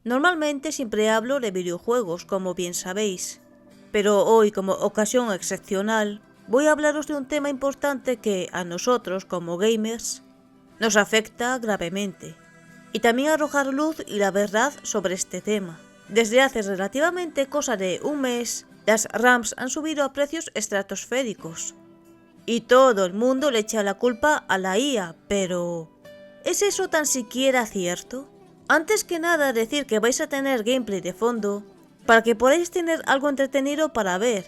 Normalmente siempre hablo de videojuegos, como bien sabéis, pero hoy, como ocasión excepcional, voy a hablaros de un tema importante que a nosotros, como gamers, nos afecta gravemente, y también arrojar luz y la verdad sobre este tema. Desde hace relativamente cosa de un mes, las RAMs han subido a precios estratosféricos, y todo el mundo le echa la culpa a la IA, pero ¿es eso tan siquiera cierto? Antes que nada decir que vais a tener gameplay de fondo, para que podáis tener algo entretenido para ver,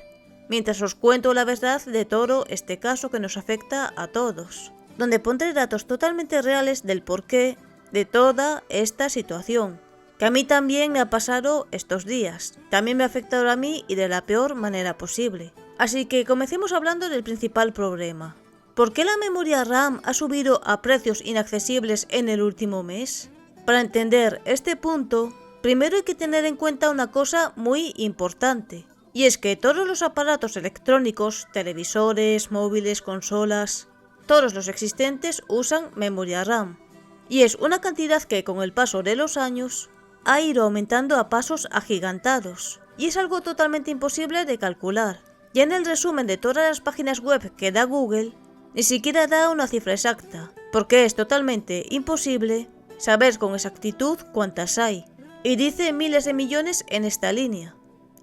mientras os cuento la verdad de todo este caso que nos afecta a todos, donde pondré datos totalmente reales del porqué de toda esta situación, que a mí también me ha pasado estos días, también me ha afectado a mí y de la peor manera posible. Así que comencemos hablando del principal problema. ¿Por qué la memoria RAM ha subido a precios inaccesibles en el último mes? Para entender este punto, primero hay que tener en cuenta una cosa muy importante, y es que todos los aparatos electrónicos, televisores, móviles, consolas, todos los existentes usan memoria RAM, y es una cantidad que con el paso de los años ha ido aumentando a pasos agigantados, y es algo totalmente imposible de calcular. Ya en el resumen de todas las páginas web que da Google, ni siquiera da una cifra exacta, porque es totalmente imposible saber con exactitud cuántas hay, y dice miles de millones en esta línea,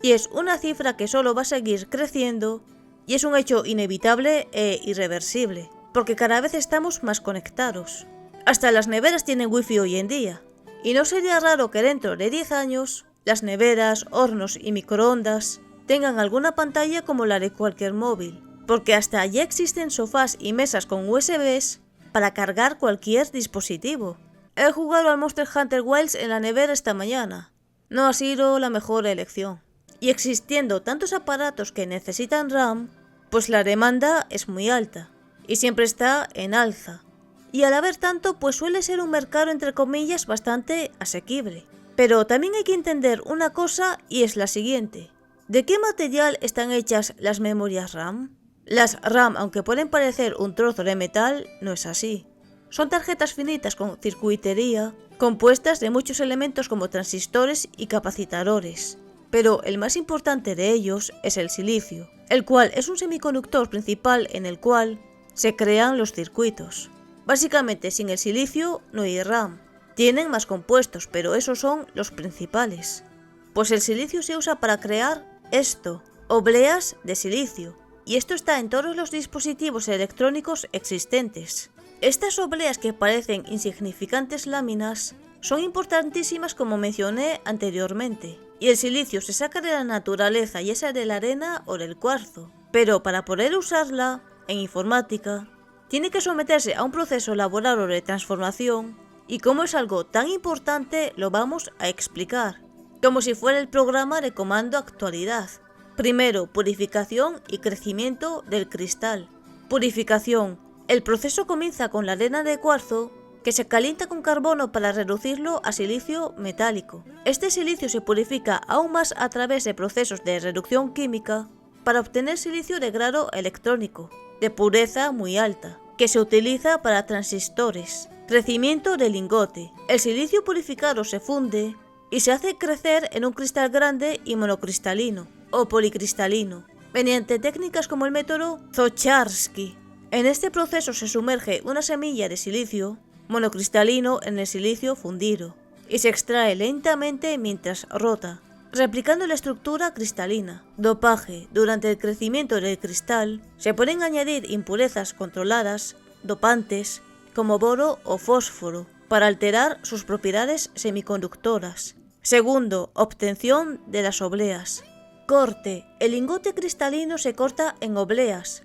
y es una cifra que solo va a seguir creciendo, y es un hecho inevitable e irreversible, porque cada vez estamos más conectados. Hasta las neveras tienen wifi hoy en día, y no sería raro que dentro de 10 años, las neveras, hornos y microondas tengan alguna pantalla como la de cualquier móvil, porque hasta ya existen sofás y mesas con USBs para cargar cualquier dispositivo. He jugado al Monster Hunter Wilds en la nevera esta mañana. No ha sido la mejor elección. Y existiendo tantos aparatos que necesitan RAM, pues la demanda es muy alta, y siempre está en alza. Y al haber tanto, pues suele ser un mercado entre comillas bastante asequible. Pero también hay que entender una cosa, y es la siguiente. ¿De qué material están hechas las memorias RAM? Las RAM, aunque pueden parecer un trozo de metal, no es así. Son tarjetas finitas con circuitería, compuestas de muchos elementos como transistores y capacitadores. Pero el más importante de ellos es el silicio, el cual es un semiconductor principal en el cual se crean los circuitos. Básicamente, sin el silicio no hay RAM. Tienen más compuestos, pero esos son los principales. Pues el silicio se usa para crear esto, obleas de silicio, y esto está en todos los dispositivos electrónicos existentes. Estas obleas, que parecen insignificantes láminas, son importantísimas, como mencioné anteriormente, y el silicio se saca de la naturaleza, ya sea de la arena o del cuarzo, pero para poder usarla en informática tiene que someterse a un proceso elaborado de transformación, y como es algo tan importante lo vamos a explicar, como si fuera el programa de comando actualidad. Primero, purificación y crecimiento del cristal. Purificación. El proceso comienza con la arena de cuarzo, que se calienta con carbono para reducirlo a silicio metálico. Este silicio se purifica aún más a través de procesos de reducción química para obtener silicio de grado electrónico, de pureza muy alta, que se utiliza para transistores. Crecimiento del lingote. El silicio purificado se funde y se hace crecer en un cristal grande y monocristalino o policristalino, mediante técnicas como el método Zocharsky. En este proceso se sumerge una semilla de silicio monocristalino en el silicio fundido y se extrae lentamente mientras rota, replicando la estructura cristalina. Dopaje. Durante el crecimiento del cristal se pueden añadir impurezas controladas, dopantes, como boro o fósforo, para alterar sus propiedades semiconductoras. Segundo, obtención de las obleas. Corte. El lingote cristalino se corta en obleas,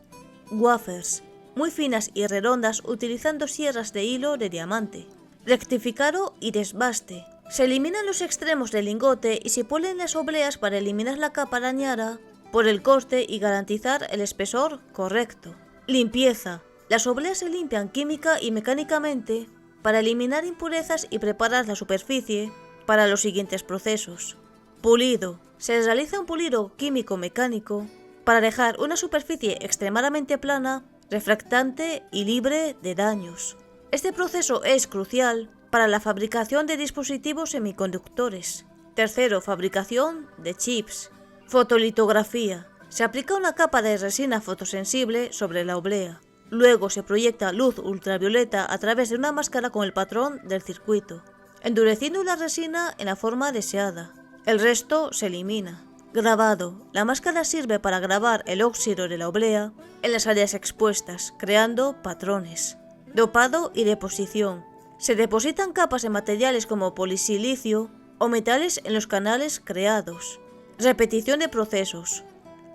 wafers, muy finas y redondas utilizando sierras de hilo de diamante. Rectificado y desbaste. Se eliminan los extremos del lingote y se pulen las obleas para eliminar la capa dañada por el corte y garantizar el espesor correcto. Limpieza. Las obleas se limpian química y mecánicamente para eliminar impurezas y preparar la superficie para los siguientes procesos. Pulido. Se realiza un pulido químico-mecánico para dejar una superficie extremadamente plana, refractante y libre de daños. Este proceso es crucial para la fabricación de dispositivos semiconductores. Tercero, fabricación de chips. Fotolitografía. Se aplica una capa de resina fotosensible sobre la oblea. Luego se proyecta luz ultravioleta a través de una máscara con el patrón del circuito, endureciendo la resina en la forma deseada. El resto se elimina. Grabado. La máscara sirve para grabar el óxido de la oblea en las áreas expuestas, creando patrones. Dopado y deposición. Se depositan capas de materiales como polisilicio o metales en los canales creados. Repetición de procesos.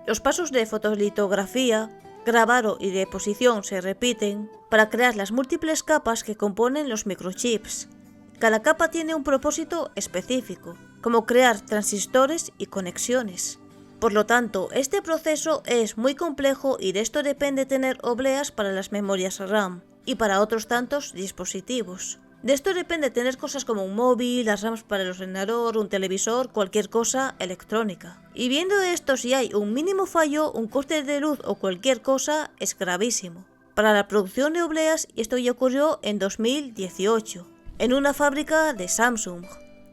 Los pasos de fotolitografía, grabado y deposición se repiten para crear las múltiples capas que componen los microchips. Cada capa tiene un propósito específico, como crear transistores y conexiones. Por lo tanto, este proceso es muy complejo y de esto depende tener obleas para las memorias RAM y para otros tantos dispositivos. De esto depende tener cosas como un móvil, las RAMs para el ordenador, un televisor, cualquier cosa electrónica. Y viendo esto, si hay un mínimo fallo, un corte de luz o cualquier cosa, es gravísimo. Para la producción de obleas, esto ya ocurrió en 2018, en una fábrica de Samsung.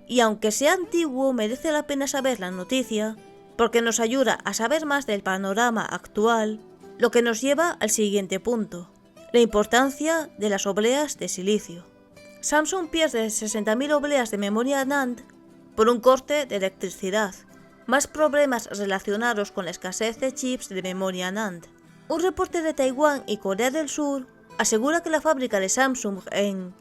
Y aunque sea antiguo, merece la pena saber la noticia, porque nos ayuda a saber más del panorama actual, lo que nos lleva al siguiente punto: la importancia de las obleas de silicio. Samsung pierde 60.000 obleas de memoria NAND por un corte de electricidad, más problemas relacionados con la escasez de chips de memoria NAND. Un reporte de Taiwán y Corea del Sur asegura que la fábrica de Samsung en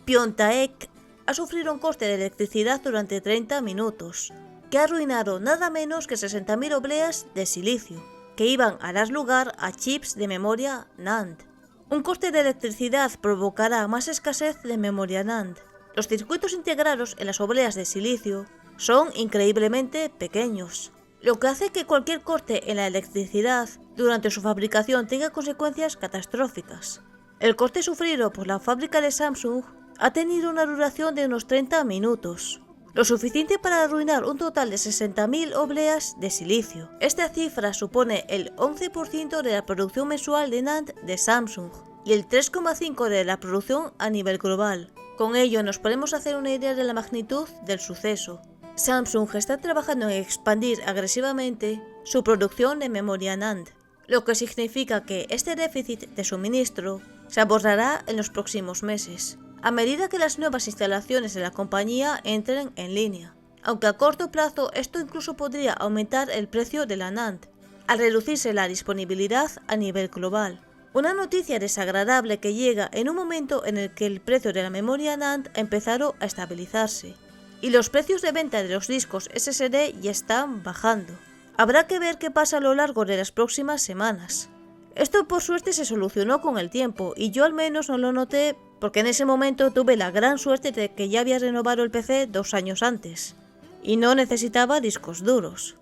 Pyeongtaek ha sufrido un corte de electricidad durante 30 minutos, que ha arruinado nada menos que 60.000 obleas de silicio, que iban a dar lugar a chips de memoria NAND. Un corte de electricidad provocará más escasez de memoria NAND. Los circuitos integrados en las obleas de silicio son increíblemente pequeños, lo que hace que cualquier corte en la electricidad durante su fabricación tenga consecuencias catastróficas. El corte sufrido por la fábrica de Samsung ha tenido una duración de unos 30 minutos, lo suficiente para arruinar un total de 60.000 obleas de silicio. Esta cifra supone el 11% de la producción mensual de NAND de Samsung y el 3,5% de la producción a nivel global. Con ello nos podemos hacer una idea de la magnitud del suceso. Samsung está trabajando en expandir agresivamente su producción de memoria NAND, lo que significa que este déficit de suministro se abordará en los próximos meses, a medida que las nuevas instalaciones de la compañía entren en línea, aunque a corto plazo esto incluso podría aumentar el precio de la NAND, al reducirse la disponibilidad a nivel global. Una noticia desagradable que llega en un momento en el que el precio de la memoria NAND ha empezado a estabilizarse, y los precios de venta de los discos SSD ya están bajando. Habrá que ver qué pasa a lo largo de las próximas semanas. Esto por suerte se solucionó con el tiempo, y yo al menos no lo noté porque en ese momento tuve la gran suerte de que ya había renovado el PC 2 años antes, y no necesitaba discos duros.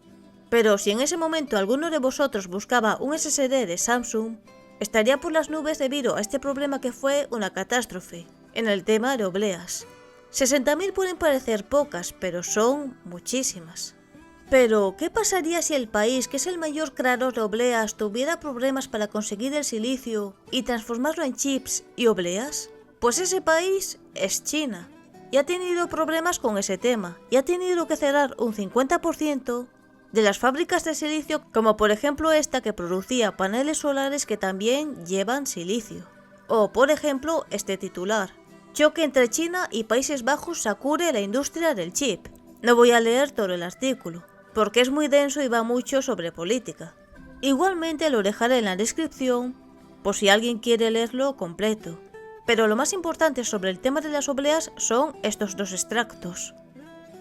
Pero si en ese momento alguno de vosotros buscaba un SSD de Samsung, estaría por las nubes debido a este problema que fue una catástrofe en el tema de obleas. 60.000 pueden parecer pocas, pero son muchísimas. Pero, ¿qué pasaría si el país, que es el mayor creador de obleas, tuviera problemas para conseguir el silicio y transformarlo en chips y obleas? Pues ese país es China, y ha tenido problemas con ese tema, y ha tenido que cerrar un 50% de las fábricas de silicio, como por ejemplo esta que producía paneles solares que también llevan silicio. O por ejemplo este titular: choque entre China y Países Bajos sacude la industria del chip. No voy a leer todo el artículo, porque es muy denso y va mucho sobre política. Igualmente lo dejaré en la descripción por si alguien quiere leerlo completo. Pero lo más importante sobre el tema de las obleas son estos dos extractos.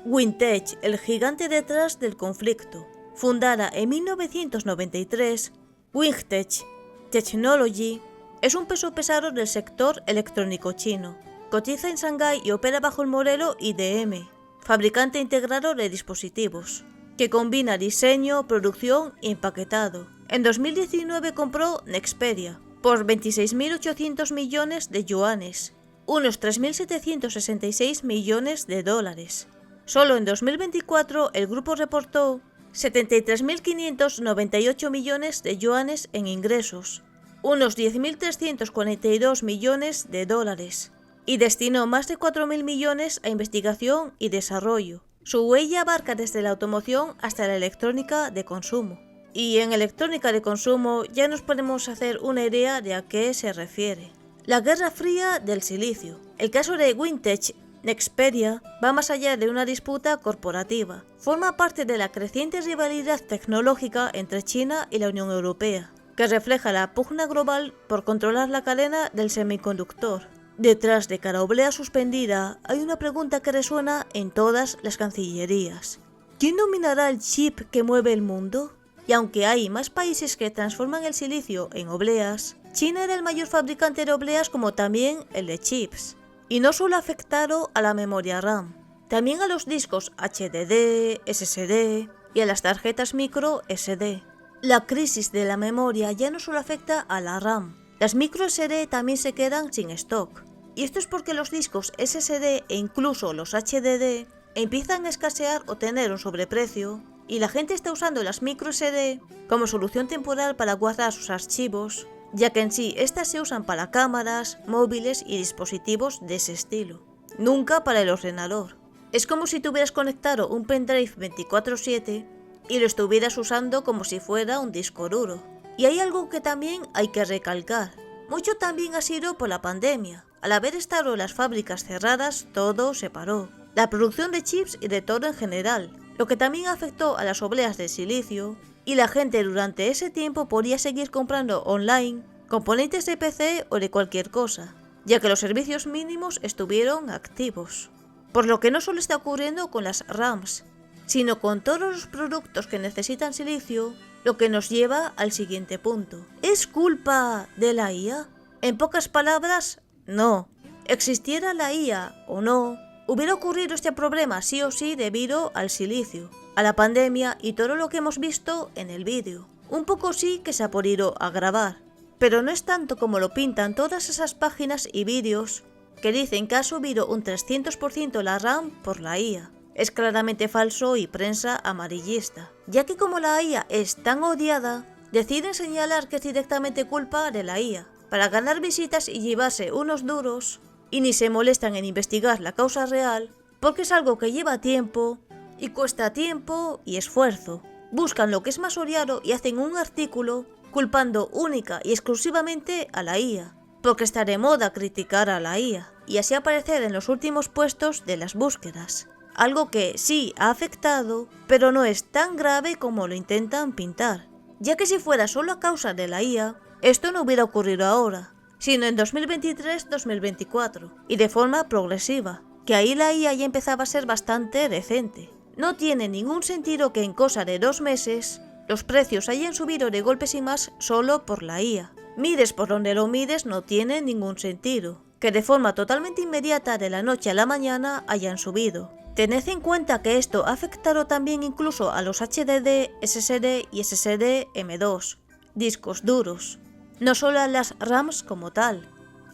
Wintech, el gigante detrás del conflicto. Fundada en 1993, Wintech Technology es un peso pesado del sector electrónico chino. Cotiza en Shanghái y opera bajo el modelo IDM, fabricante integrado de dispositivos, que combina diseño, producción e empaquetado. En 2019 compró Nexperia por 26.800 millones de yuanes, unos 3.766 millones de dólares. Solo en 2024 el grupo reportó 73.598 millones de yuanes en ingresos, unos 10.342 millones de dólares, y destinó más de 4.000 millones a investigación y desarrollo. Su huella abarca desde la automoción hasta la electrónica de consumo. Y en electrónica de consumo ya nos podemos hacer una idea de a qué se refiere. La Guerra Fría del silicio. El caso de Wintech Nexperia va más allá de una disputa corporativa. Forma parte de la creciente rivalidad tecnológica entre China y la Unión Europea, que refleja la pugna global por controlar la cadena del semiconductor. Detrás de cada oblea suspendida hay una pregunta que resuena en todas las cancillerías. ¿Quién dominará el chip que mueve el mundo? Y aunque hay más países que transforman el silicio en obleas, China era el mayor fabricante de obleas como también el de chips. Y no solo afectaron a la memoria RAM, también a los discos HDD, SSD y a las tarjetas micro SD. La crisis de la memoria ya no solo afecta a la RAM, las micro SD también se quedan sin stock. Y esto es porque los discos SSD e incluso los HDD empiezan a escasear o tener un sobreprecio, y la gente está usando las micro SD como solución temporal para guardar sus archivos, ya que en sí estas se usan para cámaras, móviles y dispositivos de ese estilo, nunca para el ordenador. Es como si tuvieras conectado un pendrive 24/7 y lo estuvieras usando como si fuera un disco duro. Y hay algo que también hay que recalcar. Mucho también ha sido por la pandemia. Al haber estado las fábricas cerradas, todo se paró. La producción de chips y de todo en general, lo que también afectó a las obleas de silicio, y la gente durante ese tiempo podía seguir comprando online componentes de PC o de cualquier cosa, ya que los servicios mínimos estuvieron activos. Por lo que no solo está ocurriendo con las RAMs, sino con todos los productos que necesitan silicio, lo que nos lleva al siguiente punto. ¿Es culpa de la IA? En pocas palabras, no. Existiera la IA o no, hubiera ocurrido este problema sí o sí debido al silicio, a la pandemia y todo lo que hemos visto en el vídeo. Un poco sí que se ha podido agravar, pero no es tanto como lo pintan todas esas páginas y vídeos que dicen que ha subido un 300% la RAM por la IA. Es claramente falso y prensa amarillista, ya que como la IA es tan odiada, deciden señalar que es directamente culpa de la IA, para ganar visitas y llevarse unos duros, y ni se molestan en investigar la causa real, porque es algo que lleva tiempo, y cuesta tiempo y esfuerzo. Buscan lo que es más odiado y hacen un artículo culpando única y exclusivamente a la IA, porque está de moda criticar a la IA, y así aparecer en los últimos puestos de las búsquedas. Algo que sí ha afectado, pero no es tan grave como lo intentan pintar, ya que si fuera solo a causa de la IA, esto no hubiera ocurrido ahora, sino en 2023-2024, y de forma progresiva, que ahí la IA ya empezaba a ser bastante decente. No tiene ningún sentido que en cosa de 2 meses los precios hayan subido de golpe sin más solo por la IA. Mires por donde lo mires, no tiene ningún sentido que de forma totalmente inmediata de la noche a la mañana hayan subido. Tened en cuenta que esto ha afectado también incluso a los HDD, SSD y SSD M2, discos duros, no solo a las RAMs como tal.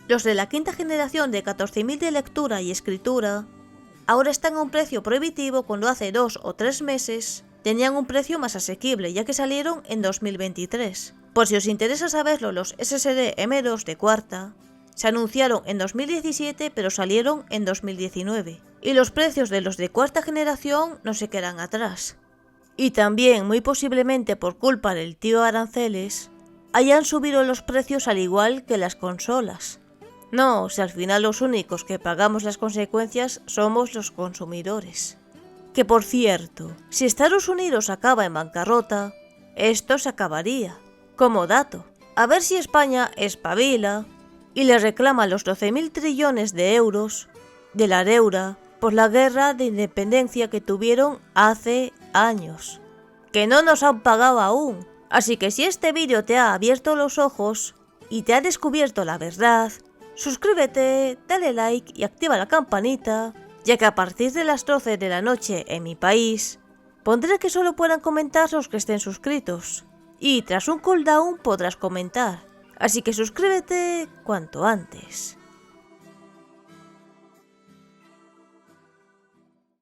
Los de la quinta generación de 14.000 de lectura y escritura ahora están a un precio prohibitivo cuando hace 2 o 3 meses tenían un precio más asequible, ya que salieron en 2023. Por si os interesa saberlo, los SSD M2 de cuarta se anunciaron en 2017 pero salieron en 2019. Y los precios de los de cuarta generación no se quedan atrás. Y también, muy posiblemente por culpa del tío aranceles, hayan subido los precios al igual que las consolas. No, si al final los únicos que pagamos las consecuencias somos los consumidores. Que por cierto, si Estados Unidos acaba en bancarrota, esto se acabaría. Como dato, a ver si España espabila y le reclama los 12.000 trillones de euros de la deuda por la guerra de independencia que tuvieron hace años, que no nos han pagado aún. Así que si este vídeo te ha abierto los ojos y te ha descubierto la verdad, suscríbete, dale like y activa la campanita, ya que a partir de las 12 de la noche en mi país, pondré que solo puedan comentar los que estén suscritos, y tras un cooldown podrás comentar, así que suscríbete cuanto antes.